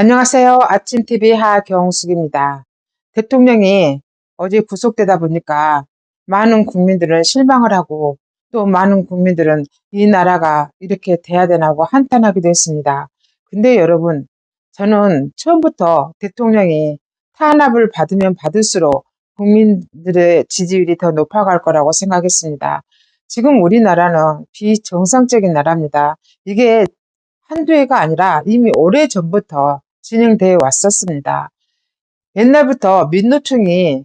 안녕하세요. 아침TV 하경숙입니다. 대통령이 어제 구속되다 보니까 많은 국민들은 실망을 하고 또 많은 국민들은 이 나라가 이렇게 돼야 되나고 한탄하기도 했습니다. 근데 여러분, 저는 처음부터 대통령이 탄압을 받으면 받을수록 국민들의 지지율이 더 높아갈 거라고 생각했습니다. 지금 우리나라는 비정상적인 나라입니다. 이게 한두 해가 아니라 이미 오래전부터 진행되어 왔었습니다. 옛날부터 민노총이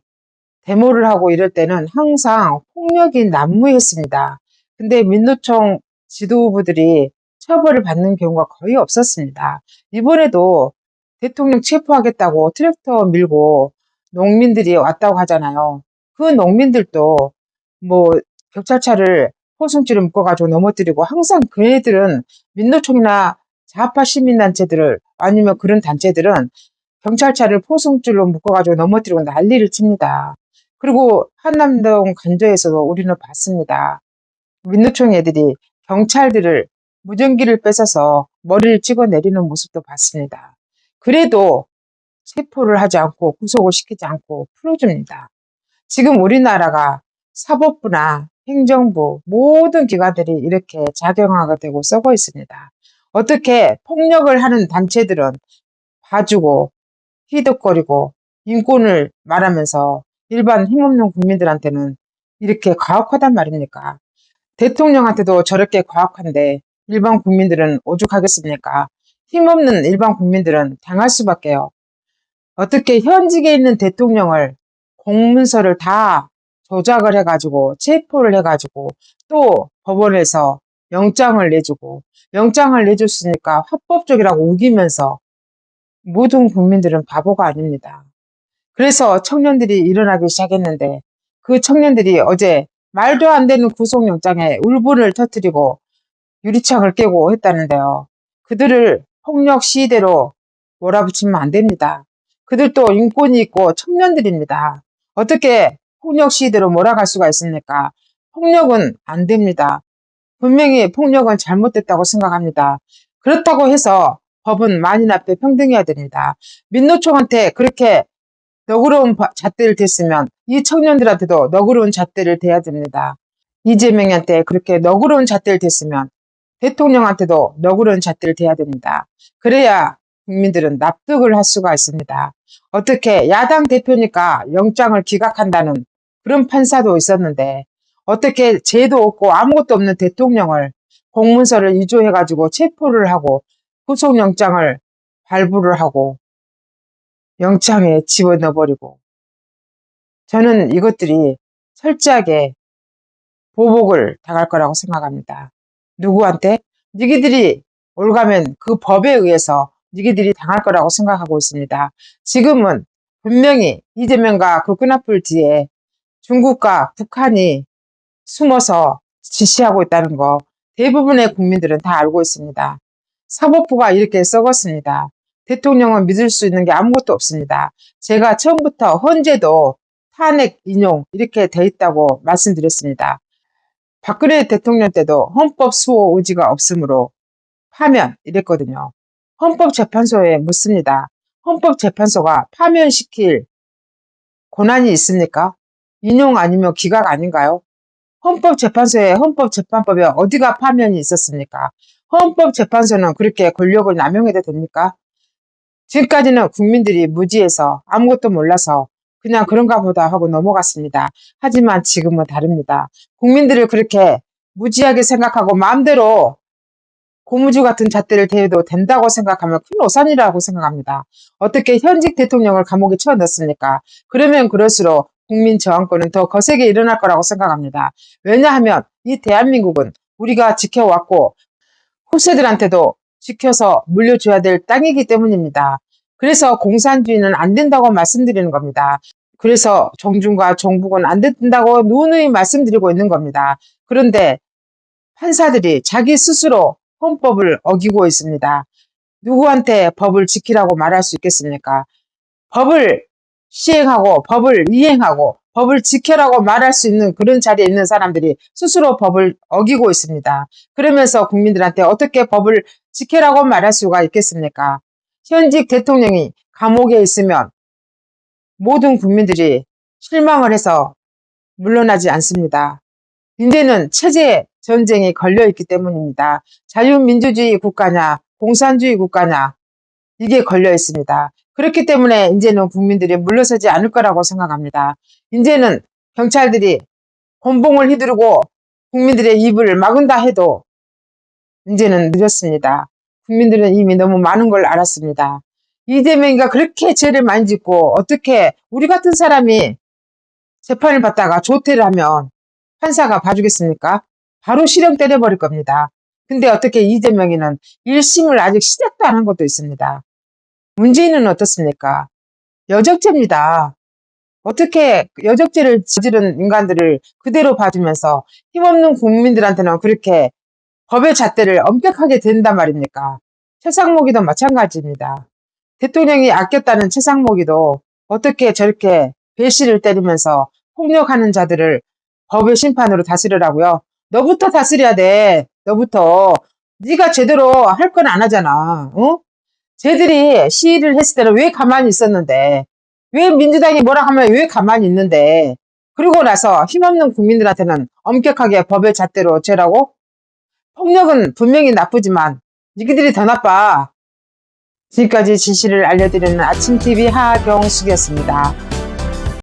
데모를 하고 이럴 때는 항상 폭력이 난무했습니다. 근데 민노총 지도부들이 처벌을 받는 경우가 거의 없었습니다. 이번에도 대통령 체포하겠다고 트랙터 밀고 농민들이 왔다고 하잖아요. 그 농민들도 뭐 경찰차를 포승줄을 묶어가지고 넘어뜨리고, 항상 그 애들은 민노총이나 좌파 시민단체들을 아니면 그런 단체들은 경찰차를 포승줄로 묶어가지고 넘어뜨리고 난리를 칩니다. 그리고 한남동 간저에서도 우리는 봤습니다. 민노총 애들이 경찰들을 무전기를 뺏어서 머리를 찍어 내리는 모습도 봤습니다. 그래도 체포를 하지 않고 구속을 시키지 않고 풀어줍니다. 지금 우리나라가 사법부나 행정부 모든 기관들이 이렇게 작용하게 되고 썩어 있습니다. 어떻게 폭력을 하는 단체들은 봐주고 희덕거리고 인권을 말하면서 일반 힘없는 국민들한테는 이렇게 가혹하단 말입니까? 대통령한테도 저렇게 가혹한데 일반 국민들은 오죽하겠습니까? 힘없는 일반 국민들은 당할 수밖에요. 어떻게 현직에 있는 대통령을 공문서를 다 조작을 해가지고 체포를 해가지고 또 법원에서 영장을 내주고, 영장을 내줬으니까 합법적이라고 우기면서 모든 국민들은 바보가 아닙니다. 그래서 청년들이 일어나기 시작했는데, 그 청년들이 어제 말도 안 되는 구속영장에 울분을 터뜨리고 유리창을 깨고 했다는데요. 그들을 폭력 시위대로 몰아붙이면 안 됩니다. 그들도 인권이 있고 청년들입니다. 어떻게 폭력 시위대로 몰아갈 수가 있습니까? 폭력은 안 됩니다. 분명히 폭력은 잘못됐다고 생각합니다. 그렇다고 해서 법은 만인 앞에 평등해야 됩니다. 민노총한테 그렇게 너그러운 잣대를 댔으면 이 청년들한테도 너그러운 잣대를 대야 됩니다. 이재명한테 그렇게 너그러운 잣대를 댔으면 대통령한테도 너그러운 잣대를 대야 됩니다. 그래야 국민들은 납득을 할 수가 있습니다. 어떻게 야당 대표니까 영장을 기각한다는 그런 판사도 있었는데, 어떻게 죄도 없고 아무것도 없는 대통령을 공문서를 위조해가지고 체포를 하고 구속영장을 발부를 하고 영장에 집어넣어버리고. 저는 이것들이 철저하게 보복을 당할 거라고 생각합니다. 누구한테? 니기들이 올가면 그 법에 의해서 니기들이 당할 거라고 생각하고 있습니다. 지금은 분명히 이재명과 그 끈앞을 뒤에 중국과 북한이 숨어서 지시하고 있다는 거 대부분의 국민들은 다 알고 있습니다. 사법부가 이렇게 썩었습니다. 대통령은 믿을 수 있는 게 아무것도 없습니다. 제가 처음부터 헌재도 탄핵 인용 이렇게 돼 있다고 말씀드렸습니다. 박근혜 대통령 때도 헌법 수호 의지가 없으므로 파면 이랬거든요. 헌법재판소에 묻습니다. 헌법재판소가 파면시킬 권한이 있습니까? 인용 아니면 기각 아닌가요? 헌법재판소에 헌법재판법에 어디가 파면이 있었습니까? 헌법재판소는 그렇게 권력을 남용해도 됩니까? 지금까지는 국민들이 무지해서 아무것도 몰라서 그냥 그런가 보다 하고 넘어갔습니다. 하지만 지금은 다릅니다. 국민들을 그렇게 무지하게 생각하고 마음대로 고무줄 같은 잣대를 대해도 된다고 생각하면 큰 오산이라고 생각합니다. 어떻게 현직 대통령을 감옥에 쳐넣습니까? 그러면 그럴수록 국민 저항권은 더 거세게 일어날 거라고 생각합니다. 왜냐하면 이 대한민국은 우리가 지켜왔고 후세들한테도 지켜서 물려줘야 될 땅이기 때문입니다. 그래서 공산주의는 안 된다고 말씀드리는 겁니다. 그래서 정중과 정북은 안 된다고 누누이 말씀드리고 있는 겁니다. 그런데 판사들이 자기 스스로 헌법을 어기고 있습니다. 누구한테 법을 지키라고 말할 수 있겠습니까? 법을 시행하고 법을 이행하고 법을 지켜라고 말할 수 있는 그런 자리에 있는 사람들이 스스로 법을 어기고 있습니다. 그러면서 국민들한테 어떻게 법을 지켜라고 말할 수가 있겠습니까? 현직 대통령이 감옥에 있으면 모든 국민들이 실망을 해서 물러나지 않습니다. 이제는 체제 전쟁이 걸려있기 때문입니다. 자유민주주의 국가냐 공산주의 국가냐 이게 걸려 있습니다. 그렇기 때문에 이제는 국민들이 물러서지 않을 거라고 생각합니다. 이제는 경찰들이 곤봉을 휘두르고 국민들의 입을 막은다 해도 이제는 늦었습니다. 국민들은 이미 너무 많은 걸 알았습니다. 이재명이가 그렇게 죄를 많이 짓고 어떻게 우리 같은 사람이 재판을 받다가 조퇴를 하면 판사가 봐주겠습니까? 바로 실형 때려버릴 겁니다. 근데 어떻게 이재명이는 1심을 아직 시작도 안 한 것도 있습니다. 문재인은 어떻습니까? 여적죄입니다. 어떻게 여적죄를 저지른 인간들을 그대로 봐주면서 힘없는 국민들한테는 그렇게 법의 잣대를 엄격하게 댄단 말입니까? 최상목이도 마찬가지입니다. 대통령이 아꼈다는 최상목이도 어떻게 저렇게 배씨를 때리면서 폭력하는 자들을 법의 심판으로 다스리라고요? 너부터 다스려야 돼. 너부터. 네가 제대로 할 건 안 하잖아. 어? 쟤들이 시위를 했을 때는 왜 가만히 있었는데, 왜 민주당이 뭐라 하면 왜 가만히 있는데, 그러고 나서 힘없는 국민들한테는 엄격하게 법의 잣대로 죄라고? 폭력은 분명히 나쁘지만 니들이 더 나빠. 지금까지 진실을 알려드리는 아침TV 하경숙이었습니다.